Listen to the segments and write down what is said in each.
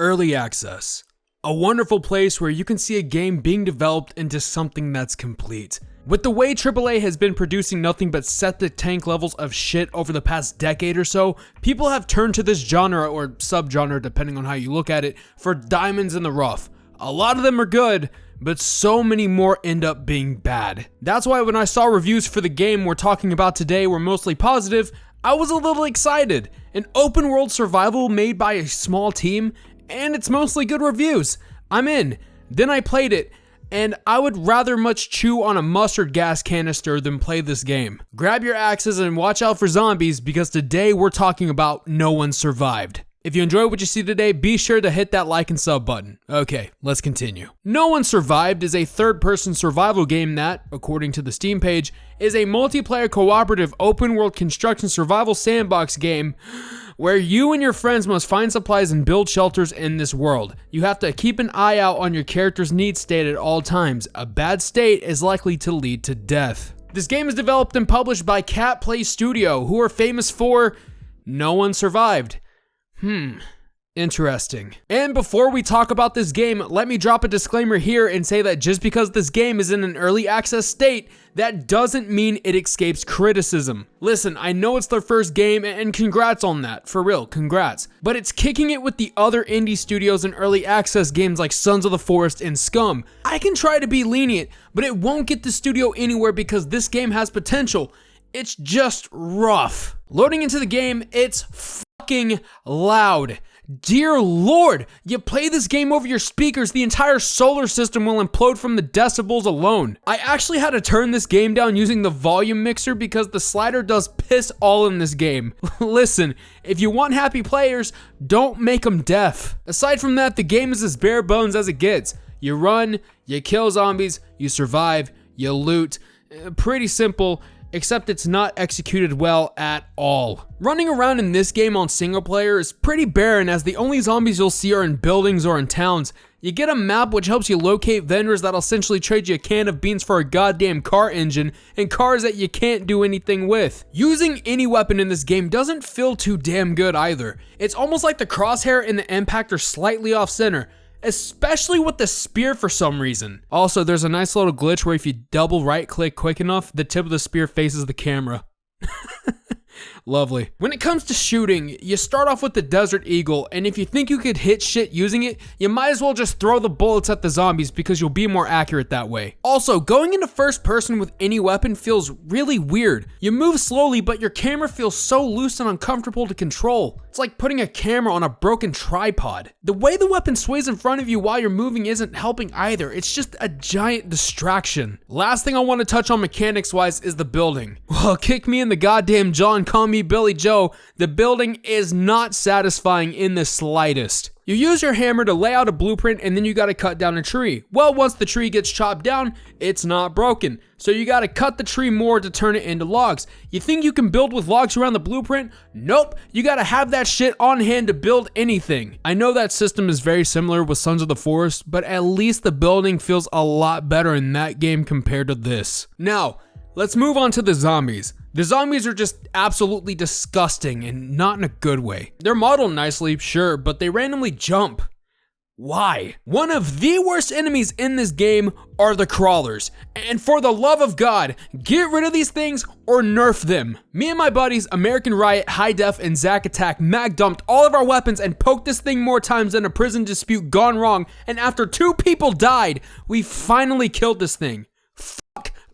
Early access. A wonderful place where you can see a game being developed into something that's complete. With the way AAA has been producing nothing but septic tank levels of shit over the past decade or so, people have turned to this genre, or subgenre depending on how you look at it, for diamonds in the rough. A lot of them are good, but so many more end up being bad. That's why when I saw reviews for the game we're talking about today were mostly positive, I was a little excited. An open world survival made by a small team, and it's mostly good reviews. I'm in. Then I played it, and I would rather much chew on a mustard gas canister than play this game. Grab your axes and watch out for zombies, because today we're talking about No One Survived. If you enjoy what you see today, be sure to hit that like and sub button. Okay, let's continue. No One Survived is a third-person survival game that, according to the Steam page, is a multiplayer cooperative open-world construction survival sandbox game where you and your friends must find supplies and build shelters in this world. You have to keep an eye out on your character's need state at all times. A bad state is likely to lead to death. This game is developed and published by Cat Play Studio, who are famous for No One Survived. Interesting. And before we talk about this game, let me drop a disclaimer here and say that just because this game is in an early access state, that doesn't mean it escapes criticism. Listen, I know it's their first game, and congrats on that, for real, congrats. But it's kicking it with the other indie studios and early access games like Sons of the Forest and Scum. I can try to be lenient, but it won't get the studio anywhere because this game has potential. It's just rough. Loading into the game, it's fucking loud. Dear Lord, you play this game over your speakers, the entire solar system will implode from the decibels alone. I actually had to turn this game down using the volume mixer because the slider does piss all in this game. Listen, if you want happy players, don't make them deaf. Aside from that, the game is as bare bones as it gets. You run, you kill zombies, you survive, you loot. Pretty simple. Except it's not executed well at all. Running around in this game on single player is pretty barren, as the only zombies you'll see are in buildings or in towns. You get a map which helps you locate vendors that'll essentially trade you a can of beans for a goddamn car engine, and cars that you can't do anything with. Using any weapon in this game doesn't feel too damn good either. It's almost like the crosshair and the impact are slightly off center, especially with the spear for some reason. Also, there's a nice little glitch where if you double right click quick enough, the tip of the spear faces the camera. Lovely. When it comes to shooting, you start off with the Desert Eagle, and if you think you could hit shit using it, you might as well just throw the bullets at the zombies because you'll be more accurate that way. Also, going into first person with any weapon feels really weird. You move slowly, but your camera feels so loose and uncomfortable to control. It's like putting a camera on a broken tripod. The way the weapon sways in front of you while you're moving isn't helping either. It's just a giant distraction. Last thing I want to touch on mechanics wise is the building. Well, kick me in the goddamn jaw and call me Billy Joe, the building is not satisfying in the slightest. You use your hammer to lay out a blueprint, and then you gotta cut down a tree. Well, once the tree gets chopped down, it's not broken. So you gotta cut the tree more to turn it into logs. You think you can build with logs around the blueprint? Nope, you gotta have that shit on hand to build anything. I know that system is very similar with Sons of the Forest, but at least the building feels a lot better in that game compared to this. Now, let's move on to the zombies. The zombies are just absolutely disgusting, and not in a good way. They're modeled nicely, sure, but they randomly jump. Why? One of the worst enemies in this game are the crawlers. And for the love of God, get rid of these things or nerf them. Me and my buddies, American Riot, High Def, and Zack Attack mag dumped all of our weapons and poked this thing more times than a prison dispute gone wrong, and after 2 people died, we finally killed this thing.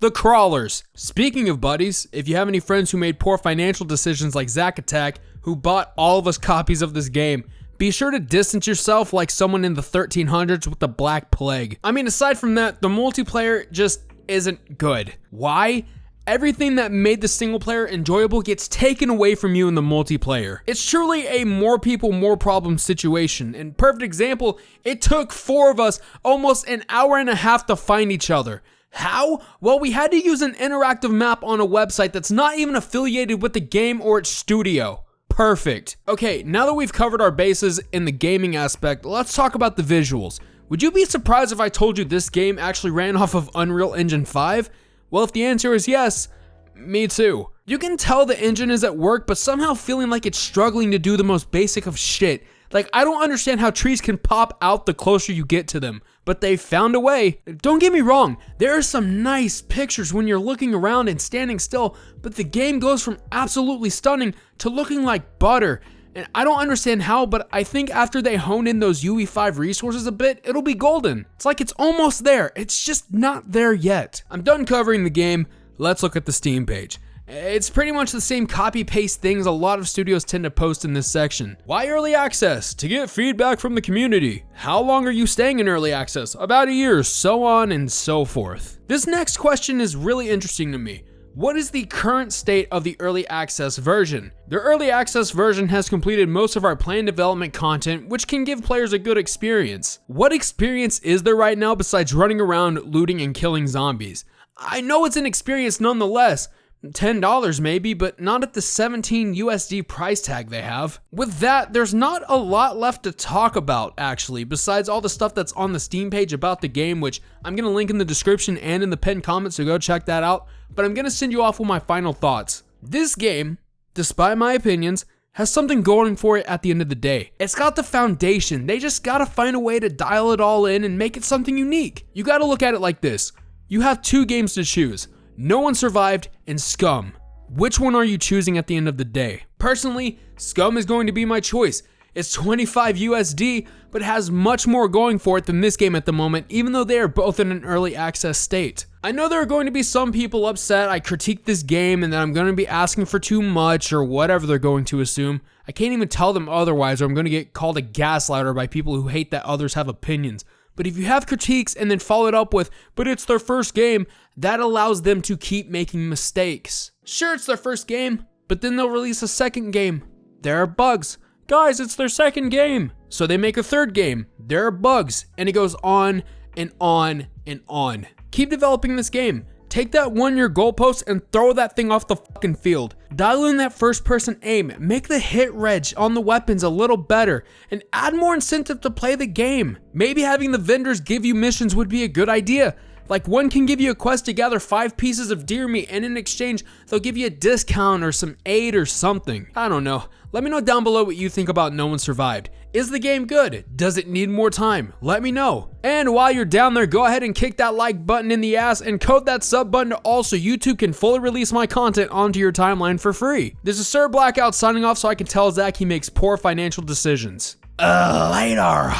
The crawlers. Speaking of buddies, if you have any friends who made poor financial decisions like Zack Attack, who bought all of us copies of this game, be sure to distance yourself like someone in the 1300s with the Black Plague. I mean, aside from that, the multiplayer just isn't good. Why? Everything that made the single player enjoyable gets taken away from you in the multiplayer. It's truly a more people, more problems situation. And perfect example, it took 4 of us almost an hour and a half to find each other. How? Well, we had to use an interactive map on a website that's not even affiliated with the game or its studio. Perfect. Okay, now that we've covered our bases in the gaming aspect, let's talk about the visuals. Would you be surprised if I told you this game actually ran off of Unreal Engine 5? Well, if the answer is yes, me too. You can tell the engine is at work, but somehow feeling like it's struggling to do the most basic of shit, Like, I don't understand how trees can pop out the closer you get to them, but they found a way. Don't get me wrong, there are some nice pictures when you're looking around and standing still, but the game goes from absolutely stunning to looking like butter. And I don't understand how, but I think after they hone in those UE5 resources a bit, it'll be golden. It's like it's almost there, it's just not there yet. I'm done covering the game, let's look at the Steam page. It's pretty much the same copy-paste things a lot of studios tend to post in this section. Why early access? To get feedback from the community. How long are you staying in early access? About a year, so on and so forth. This next question is really interesting to me. What is the current state of the early access version? The early access version has completed most of our planned development content, which can give players a good experience. What experience is there right now besides running around, looting, and killing zombies? I know it's an experience nonetheless. $10 maybe, but not at the 17 USD price tag they have. With that, there's not a lot left to talk about actually, besides all the stuff that's on the Steam page about the game, which I'm gonna link in the description and in the pinned comments, so go check that out. But I'm gonna send you off with my final thoughts. This game, despite my opinions, has something going for it at the end of the day. It's got the foundation, they just gotta find a way to dial it all in and make it something unique. You gotta look at it like this. You have two games to choose. No One Survived and Scum. Which one are you choosing at the end of the day? Personally, Scum is going to be my choice. It's 25 USD, but has much more going for it than this game at the moment, even though they are both in an early access state. I know there are going to be some people upset I critiqued this game and that I'm going to be asking for too much or whatever they're going to assume. I can't even tell them otherwise or I'm going to get called a gaslighter by people who hate that others have opinions. But if you have critiques and then follow it up with, but it's their first game, that allows them to keep making mistakes. Sure, it's their first game, but then they'll release a second game. There are bugs. Guys, it's their second game. So they make a third game. There are bugs. And it goes on and on and on. Keep developing this game. Take that 1-year goalpost and throw that thing off the fucking field. Dial in that first person aim, make the hit reg on the weapons a little better, and add more incentive to play the game. Maybe having the vendors give you missions would be a good idea. Like one can give you a quest to gather 5 pieces of deer meat and in exchange they'll give you a discount or some aid or something. I don't know. Let me know down below what you think about No One Survived. Is the game good? Does it need more time? Let me know. And while you're down there, go ahead and kick that like button in the ass and code that sub button also YouTube can fully release my content onto your timeline for free. This is Sir Blackout signing off so I can tell Zach he makes poor financial decisions. Later.